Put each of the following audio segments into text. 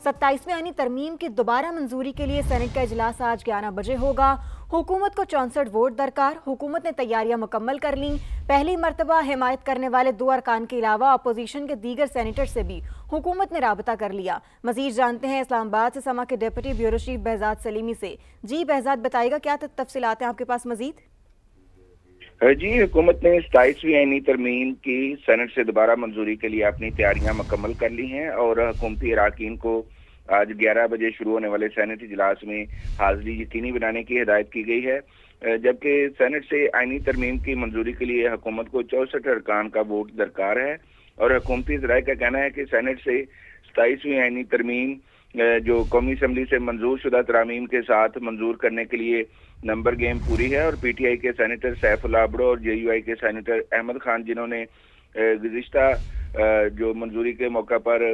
27वें आईनी तरमीम की दोबारा मंजूरी के लिए सेनेट का इजलास आज 11 बजे होगा। हुकूमत को 64 वोट दरकार। हुकूमत ने तैयारियां मुकम्मल कर लीं। पहली मरतबा हिमायत करने वाले 2 अरकान के अलावा अपोजिशन के दीगर सेनेटर से भी हुकूमत ने राबता कर लिया। मजीद जानते हैं इस्लामाबाद से समा के deputy bureau chief Behzad Salimi से। जी बहजाद, बताइएगा क्या तफसीलात हैं आपके पास मजीद? जी, हुकूमत ने 27वीं आईनी तरमीम की सेनेट से दोबारा मंजूरी के लिए अपनी तैयारियां मुकम्मल कर ली हैं और हुकूमती अरकान को आज 11 बजे शुरू होने वाले सेनेट इजलास में हाजिरी यकीनी बनाने की हिदायत की गई है। जबकि सेनेट से आईनी तरमीम की मंजूरी के लिए हुकूमत को 64 अरकान का वोट दरकार है और हुकूमती ज़राए का कहना है कि सेनेट से 27वीं आईनी तरमीम जो कौमी असम्बली से मंजूर शुदा तरामीम के साथ मंजूर करने के लिए नंबर गेम पूरी है और PTI के सेनेटर सैफुल्लाह अबड़ो और JUI के सेनेटर अहमद खान, जिन्होंने गुज़िश्ता जो मंजूरी के मौका पर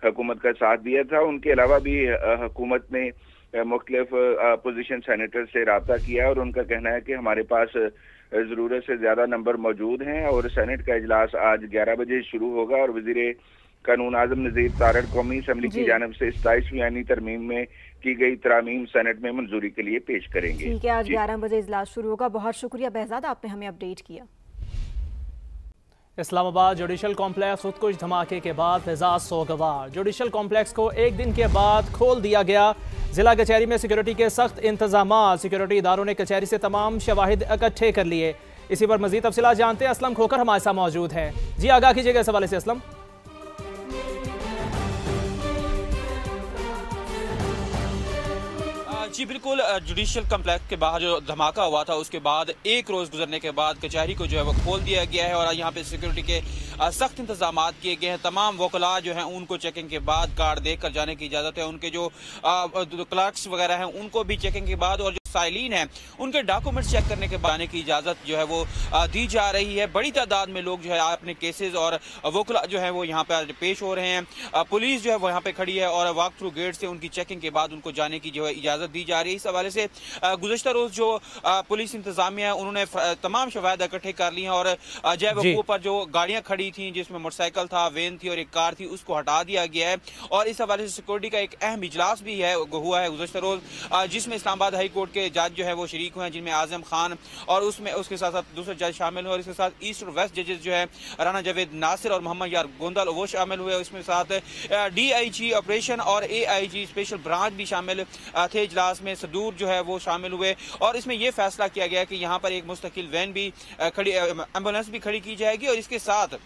हुकूमत का साथ दिया था, उनके अलावा भी हुकूमत ने मुख्तलिफ अपोजिशन सेनेटर से रब्ता किया और उनका कहना है कि हमारे पास ज़रूरत से ज़्यादा नंबर मौजूद हैं और सेनेट का इजलास आज 11 बजे शुरू होगा और वज़ीर कानून आज़म नज़ीर तारड़ कौमी असम्बली की जानिब से 27वीं आईनी तरमीम में की गई तरामीम सेनेट में मंजूरी के लिए पेश करेंगे। ठीक है, आज 11 बजे इजलास शुरू होगा। बहुत शुक्रिया बहजाद, आपने हमें अपडेट किया। इस्लामाबाद जुडिशल कॉम्प्लेक्स खुदकुश धमाके के बाद फिजा सोगवार। जुडिशल कॉम्प्लेक्स को एक दिन के बाद खोल दिया गया। जिला कचहरी में सिक्योरिटी के सख्त इंतजाम। सिक्योरिटी इदारों ने कचहरी से तमाम शवाहिद इकट्ठे कर लिए। इसी पर मजीद तफसीलात जानते हैं। असलम खोकर हमारे साथ मौजूद हैं। जी आगाह कीजिएगा इस हवाले से असलम। जी बिल्कुल, जुडिशल कम्प्लेक्स के बाहर जो धमाका हुआ था उसके बाद एक रोज़ गुजरने के बाद कचहरी को जो है वो खोल दिया गया है और यहाँ पे सिक्योरिटी के सख्त इंतजाम किए गए हैं। तमाम वकला जो हैं उनको चेकिंग के बाद कार्ड देख कर जाने की इजाज़त है। उनके जो क्लर्क्स वगैरह हैं उनको भी चेकिंग के बाद और जो साइलिन हैं उनके डॉक्यूमेंट्स चेक करने के बाद आने की इजाज़त जो है वो दी जा रही है। बड़ी तादाद में लोग जो है अपने केसेस और वकला जो है वो यहाँ पे पेश हो रहे हैं। पुलिस जो है वो यहाँ पे खड़ी है और वॉक थ्रू गेट से उनकी चेकिंग के बाद उनको जाने की जो है इजाज़त दी जा रही है। इस हवाले से गुज़श्ता रोज़ जो पुलिस इंतजामिया है उन्होंने तमाम शवाहिद इकट्ठे कर ली हैं और जय वकूफ़ पर जो गाड़ियाँ खड़ी थी, जिसमें मोटरसाइकिल था, वैन थी और एक कार थी, उसको हटा दिया गया है। और इस हवाले से सिक्योरिटी का एक अहम इजलास भी है हुआ है गुज़श्ता रोज़, जिसमें इस्लामाबाद हाई कोर्ट के जज जो है वो शरीक हुए हैं, जिनमें आजम खान और उसमें उसके साथ साथ दूसरे जज शामिल हुए और इसके साथ ईस्ट और वेस्ट जजेस जो है राना जावेद नासिर और मोहम्मद यार गोंदल वो शामिल हुए। इसमें साथ DIG ऑपरेशन और AIG स्पेशल ब्रांच भी शामिल थे। इजलास में सदूर जो है वो शामिल हुए और इसमें यह फैसला किया गया कि यहाँ पर एक मुस्तकिल वैन भी खड़ी, एम्बुलेंस भी खड़ी की जाएगी और इसके साथ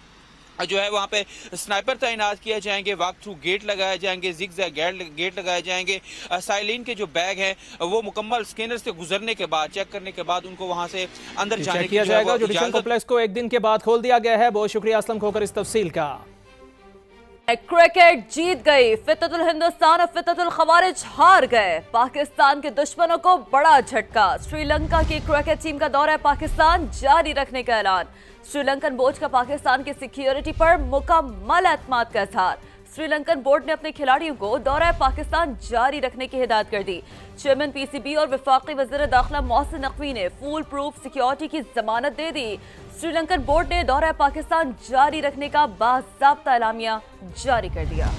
जो है वहाँ पे स्नाइपर तैनात किए जाएंगे, वॉक थ्रू गेट लगाए जाएंगे, जिगजैग गेट लगाए जाएंगे। साइलिन के जो बैग हैं वो मुकम्मल स्कैनर से गुजरने के बाद, चेक करने के बाद उनको वहाँ से अंदर जाने किया जाएगा। जुडिशल कॉम्प्लेक्स को एक दिन के बाद खोल दिया गया है। बहुत शुक्रिया असलम खोकर इस तफसील का। क्रिकेट जीत गई, फितरतुल हिंदुस्तान और फितरतुल खवारिज हार गए। पाकिस्तान के दुश्मनों को बड़ा झटका। श्रीलंका की क्रिकेट टीम का दौरा पाकिस्तान जारी रखने का ऐलान। श्रीलंकन बोर्ड का पाकिस्तान की सिक्योरिटी पर मुकम्मल एतमाद का इजहार। श्रीलंकन बोर्ड ने अपने खिलाड़ियों को दौरा पाकिस्तान जारी रखने की हिदायत कर दी। चेयरमैन PCB और वफाकी वज़ीर दाखिला मोहसिन नकवी ने फुल प्रूफ सिक्योरिटी की जमानत दे दी। श्रीलंकन बोर्ड ने दौरा पाकिस्तान जारी रखने का बाज़ाब्ता एलामिया जारी कर दिया।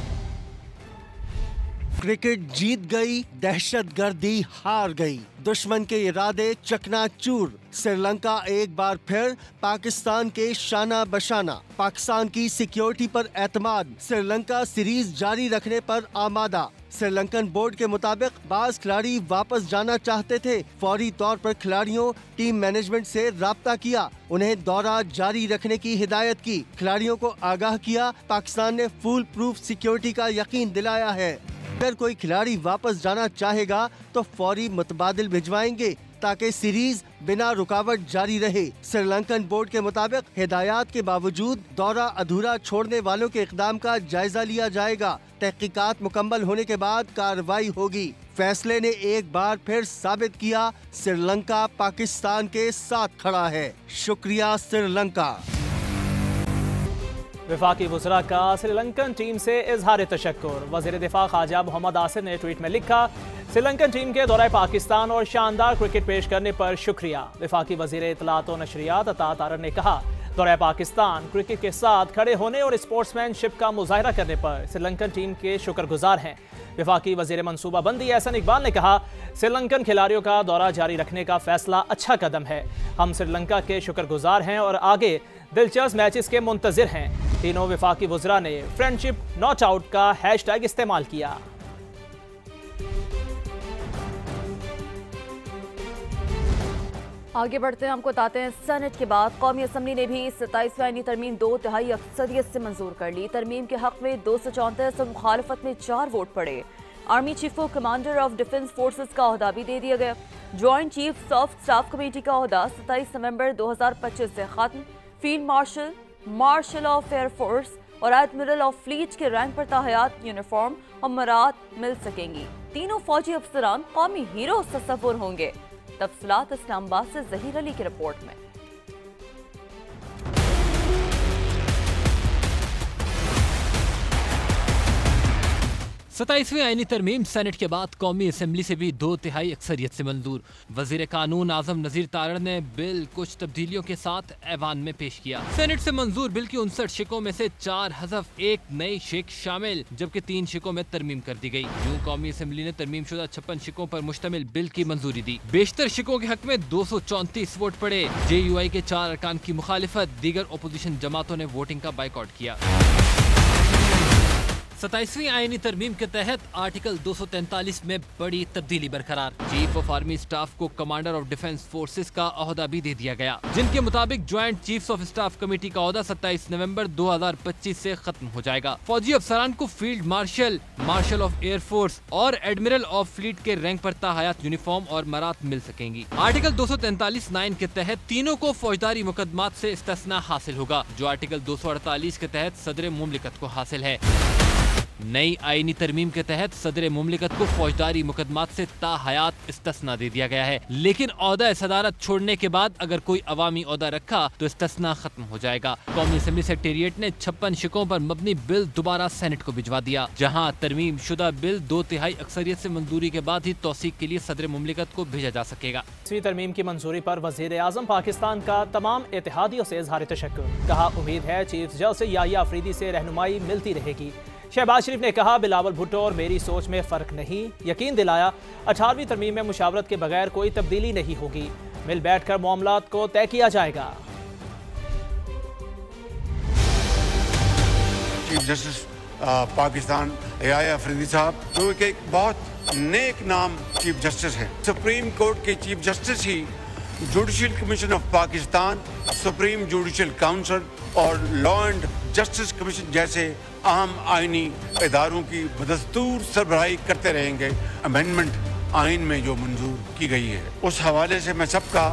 क्रिकेट जीत गई, दहशतगर्दी हार गई, दुश्मन के इरादे चकनाचूर। श्रीलंका एक बार फिर पाकिस्तान के शाना बशाना। पाकिस्तान की सिक्योरिटी पर एतमाद। श्रीलंका सीरीज जारी रखने पर आमादा। श्रीलंकन बोर्ड के मुताबिक बाज खिलाड़ी वापस जाना चाहते थे। फौरी तौर पर खिलाड़ियों टीम मैनेजमेंट से राब्ता किया, उन्हें दौरा जारी रखने की हिदायत की, खिलाड़ियों को आगाह किया। पाकिस्तान ने फुल प्रूफ सिक्योरिटी का यकीन दिलाया है। अगर कोई खिलाड़ी वापस जाना चाहेगा तो फौरी मुतबादिल भिजवाएंगे ताकि सीरीज बिना रुकावट जारी रहे। श्रीलंकन बोर्ड के मुताबिक हिदायत के बावजूद दौरा अधूरा छोड़ने वालों के इक़दाम का जायजा लिया जाएगा। तहकीकात मुकम्मल होने के बाद कार्रवाई होगी। फैसले ने एक बार फिर साबित किया श्रीलंका पाकिस्तान के साथ खड़ा है। शुक्रिया श्रीलंका। वफाकी वज़रा का श्रीलंकन टीम से इजहार तशक्कुर। वज़ीर दिफा ख्वाजा मोहम्मद आसिर ने ट्वीट में लिखा, श्रीलंकन टीम के दौरे पाकिस्तान और शानदार क्रिकेट पेश करने पर शुक्रिया। वफाकी वज़ीर इत्तलात और नशरियात अता तारड़ ने कहा, दौरे पाकिस्तान क्रिकेट के साथ खड़े होने और स्पोर्ट्समैनशिप का मुजाहरा करने पर श्रीलंकन टीम के शुक्रगुजार हैं। वफाकी वजीर मनसूबाबंदी एहसन इकबाल ने कहा, श्रीलंकन खिलाड़ियों का दौरा जारी रखने का फैसला अच्छा कदम है। हम श्रीलंका के शुक्रगुजार हैं और आगे दिलचस्प मैचेस के मुंतजिर हैं। तीनों वफाकी वज़रा ने फ्रेंडशिप नॉट आउट का हैशटैग इस्तेमाल किया। आगे बढ़ते हैं, हमको बताते हैं सेनेट के बाद कौमी असम्बली ने भी 27वीं आईनी तरमीम 2/3 अक्सरियत से मंजूर कर ली। तरमीम के हक में 234 और मुखालफत में 4 वोट पड़े। आर्मी चीफ को कमांडर ऑफ डिफेंस फोर्सेस का ओहदा भी दे दिया गया। Joint chief of staff committee का ओहदा 27 नवंबर 2025 से खत्म। Field marshal, marshal of air force और एडमिरल ऑफ फ्लीट के रैंक पर ताहयात, यूनिफॉर्म और मरात मिल सकेंगी। तीनों फौजी अफसरान कौमी हीरो तस्वुर होंगे। तफसीलात इस्लामाबाद से जहीर अली की रिपोर्ट में। 27वीं आईनी तरमीम सेनेट के बाद कौमी असम्बली से भी 2/3 अक्सरियत से मंजूर। वजीर कानून आजम नजीर तारड़ ने बिल कुछ तब्दीलियों के साथ ऐवान में पेश किया। सेनेट से मंजूर बिल की 59 शिकों में से 4 हज़फ 1 नई शिक शामिल, जबकि 3 शिकों में तरमीम कर दी गई। यूं कौमी असम्बली ने तरमीम शुदा 56 शिकों पर मुश्तमिल बिल की मंजूरी दी। बेशतर शिकों के हक में 234 वोट पड़े। JUI के 4 अरकान की मुखालिफत, दीगर अपोजिशन जमातों ने वोटिंग का बाइकआउट किया। 27वीं आईनी तरमीम के तहत आर्टिकल 243 में बड़ी तब्दीली बरकरार। चीफ ऑफ आर्मी स्टाफ को कमांडर ऑफ डिफेंस फोर्सेस का ओहदा भी दे दिया गया, जिनके मुताबिक joint chiefs of staff committee का ओहदा 27 नवंबर 2025 से खत्म हो जाएगा। फौजी अफसरान को field marshal, marshal of air force और एडमिरल ऑफ फ्लीट के रैंक पर ताहयात, यूनिफॉर्म और मरात मिल सकेंगी। आर्टिकल 243(9) के तहत तीनों को फौजदारी मुकदमात से इस्तिस्ना हासिल होगा, जो आर्टिकल 248 के तहत सदर मुमलिकत को हासिल है। नई आईनी तरमीम के तहत सदर मुमलिकत को फौजदारी मुकदमात से ताहयात इस्तिस्ना दे दिया गया है, लेकिन ओहदा सदारत छोड़ने के बाद अगर कोई अवामी ओहदा रखा तो इस्तिस्ना खत्म हो जाएगा। कौमी असम्बली सेक्रेटेरिएट ने 56 शिकों पर मबनी बिल दोबारा सेनेट को भिजवा दिया, जहां तरमीम शुदा बिल 2/3 अक्सरियत से मंजूरी के बाद ही तौसीक के लिए सदर मुमलिकत को भेजा जा सकेगा। इसी तरमीम की मंजूरी पर वजीर आजम पाकिस्तान का तमाम इत्तेहादियों से इजहार तशक्कुर। कहा, उम्मीद है चीफ जज से याहिया अफरीदी से रहनुमाई मिलती रहेगी। शहबाज शरीफ ने कहा, बिलावल भुट्टो और मेरी सोच में फ़र्क नहीं। यकीन दिलाया 18वीं तरमीम में मुशावरत के बगैर कोई तब्दीली नहीं होगी, मिल बैठकर मामलात को तय किया जाएगा। चीफ जस्टिस पाकिस्तान याहिया अफरीदी साहब, जो एक बहुत नेक नाम चीफ जस्टिस है। सुप्रीम कोर्ट के chief justice he judicial commission of Pakistan, supreme judicial council और लॉ एंड जस्टिस कमीशन जैसे अहम आईनी इदारों की बदस्तूर सरबराही करते रहेंगे। अमेंडमेंट आइन में जो मंजूर की गई है, उस हवाले से मैं सबका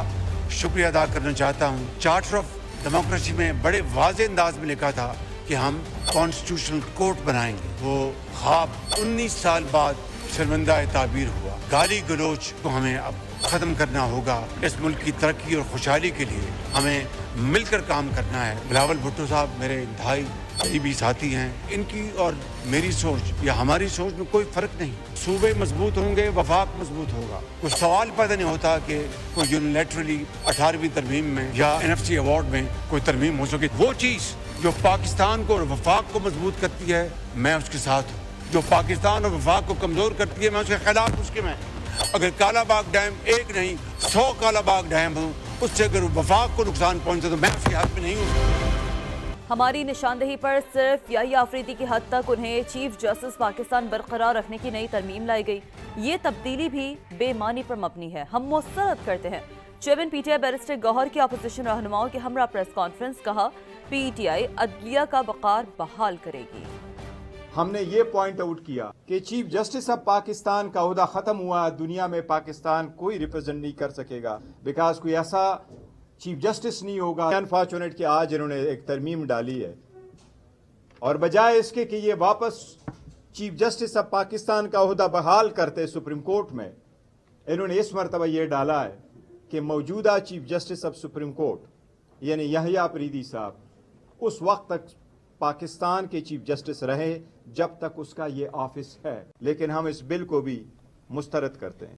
शुक्रिया अदा करना चाहता हूँ। चार्टर ऑफ डेमोक्रेसी में बड़े वाज़ेह अंदाज में लिखा था कि हम कॉन्स्टिट्यूशनल कोर्ट बनाएंगे। वो ख्वाब 19 साल बाद शर्मिंदा ताबीर हुआ। गाली गलोच को हमें अब खत्म करना होगा। इस मुल्क की तरक्की और खुशहाली के लिए हमें मिलकर काम करना है। बिलावल भुट्टो साहब मेरे इंतहाई करीबी साथी हैं। इनकी और मेरी सोच या हमारी सोच में कोई फर्क नहीं। सूबे मजबूत होंगे, वफाक मजबूत होगा। कोई सवाल पैदा नहीं होता कि कोई यूनिलैटरली 18वीं तरमीम में या NFC अवार्ड में कोई तरमीम हो सके। वो चीज़ जो पाकिस्तान को और वफाक को मजबूत करती है, मैं उसके साथ हूँ। जो पाकिस्तान और वफाक को कमज़ोर करती है, मैं उसके खिलाफ उसके में। अगर कालाबाग डैम एक नहीं 100 कालाबाग डैम हो, उससे अगर वफाक को नुकसान पहुंचे तो मैं उसके हाथ में नहीं हूँ। हमारी निशानदेही पर सिर्फ याहिया अफरीदी की हद तक उन्हें चीफ जस्टिस पाकिस्तान बरकरार रखने की नई तरमीम लाई गई। ये तब्दीली भी बेमानी पर मबनी है। हम मुस्तरद करते हैं। चेयरमैन PTI बैरिस्टर गौहर की अपोजिशन रहनुमाओं के हमरा प्रेस कॉन्फ्रेंस। कहा, PTI अदलिया का वक़ार बहाल करेगी। हमने ये पॉइंट आउट किया कि चीफ जस्टिस ऑफ पाकिस्तान का ओहदा खत्म हुआ, दुनिया में पाकिस्तान कोई रिप्रेजेंट नहीं कर सकेगा, बिकॉज कोई ऐसा चीफ जस्टिस नहीं होगा। अनफॉर्चुनेट कि आज इन्होंने एक तरमीम डाली है और बजाय इसके कि ये वापस चीफ जस्टिस ऑफ पाकिस्तान का ओहदा बहाल करते सुप्रीम कोर्ट में, इन्होंने इस मरतबा ये डाला है कि मौजूदा chief justice of supreme court यानी याहिया अफरीदी साहब उस वक्त तक पाकिस्तान के चीफ जस्टिस रहे जब तक उसका ये ऑफिस है। लेकिन हम इस बिल को भी मुस्तरद करते हैं।